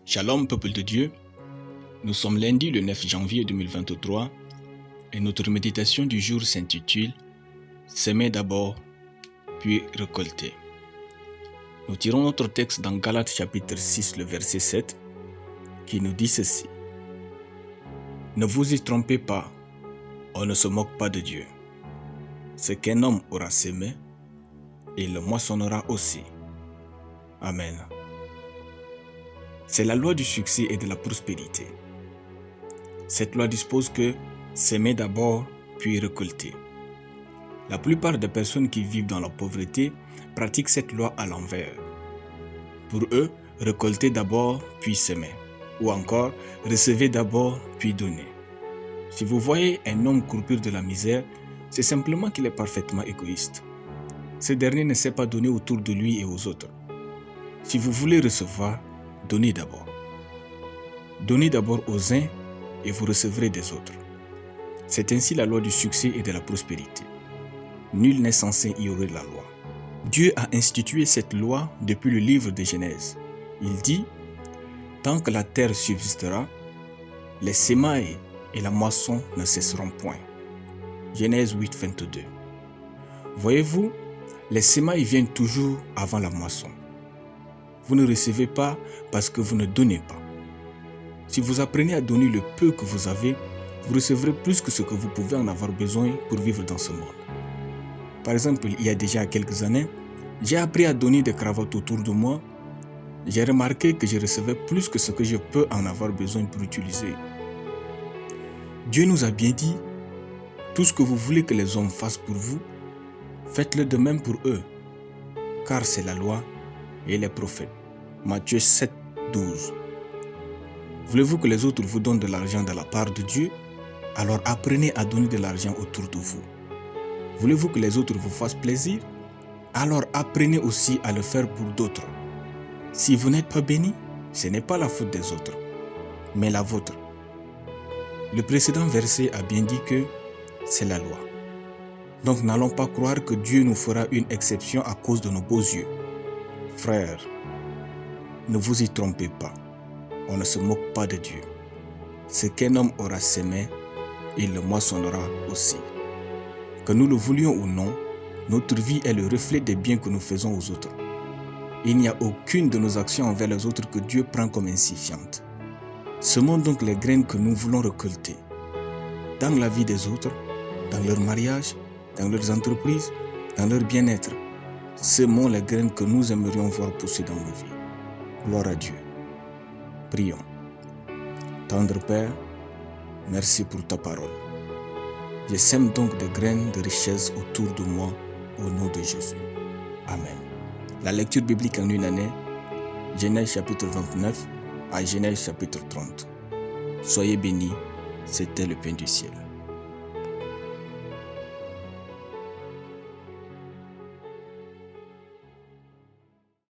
Shalom, peuple de Dieu. Nous sommes lundi le 9 janvier 2023 et notre méditation du jour s'intitule « S'aimer d'abord, puis récolter ». Nous tirons notre texte dans Galates chapitre 6, le verset 7, qui nous dit ceci. « Ne vous y trompez pas, on ne se moque pas de Dieu. Ce qu'un homme aura sémé, il le moissonnera aussi. » Amen. C'est la loi du succès et de la prospérité. Cette loi dispose que s'aimer d'abord, puis récolter. La plupart des personnes qui vivent dans la pauvreté pratiquent cette loi à l'envers. Pour eux, récolter d'abord, puis s'aimer. Ou encore, recevoir d'abord, puis donner. Si vous voyez un homme croupir de la misère, c'est simplement qu'il est parfaitement égoïste. Ce dernier ne sait pas donner autour de lui et aux autres. Si vous voulez recevoir, donnez d'abord. Donnez d'abord aux uns et vous recevrez des autres. C'est ainsi la loi du succès et de la prospérité. Nul n'est censé ignorer la loi. Dieu a institué cette loi depuis le livre de Genèse. Il dit « Tant que la terre subsistera, les semailles et la moisson ne cesseront point. » Genèse 8, 22. Voyez-vous, les semailles viennent toujours avant la moisson. Vous ne recevez pas parce que vous ne donnez pas. Si vous apprenez à donner le peu que vous avez, vous recevrez plus que ce que vous pouvez en avoir besoin pour vivre dans ce monde. Par exemple, il y a déjà quelques années, j'ai appris à donner des cravates autour de moi. J'ai remarqué que je recevais plus que ce que je peux en avoir besoin pour utiliser. Dieu nous a bien dit, tout ce que vous voulez que les hommes fassent pour vous, faites-le de même pour eux, car c'est la loi et les prophètes. Matthieu 7, 12. Voulez-vous que les autres vous donnent de l'argent de la part de Dieu? Alors apprenez à donner de l'argent autour de vous. Voulez-vous que les autres vous fassent plaisir? Alors apprenez aussi à le faire pour d'autres. Si vous n'êtes pas béni, ce n'est pas la faute des autres, mais la vôtre. Le précédent verset a bien dit que c'est la loi. Donc n'allons pas croire que Dieu nous fera une exception à cause de nos beaux yeux. Frères, ne vous y trompez pas, on ne se moque pas de Dieu. Ce qu'un homme aura sémé, il le moissonnera aussi. Que nous le voulions ou non, notre vie est le reflet des biens que nous faisons aux autres. Il n'y a aucune de nos actions envers les autres que Dieu prend comme insignifiante. Semons donc les graines que nous voulons récolter. Dans la vie des autres, dans leur mariage, dans leurs entreprises, dans leur bien-être. Semons les graines que nous aimerions voir pousser dans nos vies. Gloire à Dieu. Prions. Tendre Père, merci pour ta parole. Je sème donc des graines de richesse autour de moi au nom de Jésus. Amen. La lecture biblique en une année, Genèse chapitre 29 à Genèse chapitre 30. Soyez bénis, c'était le pain du ciel.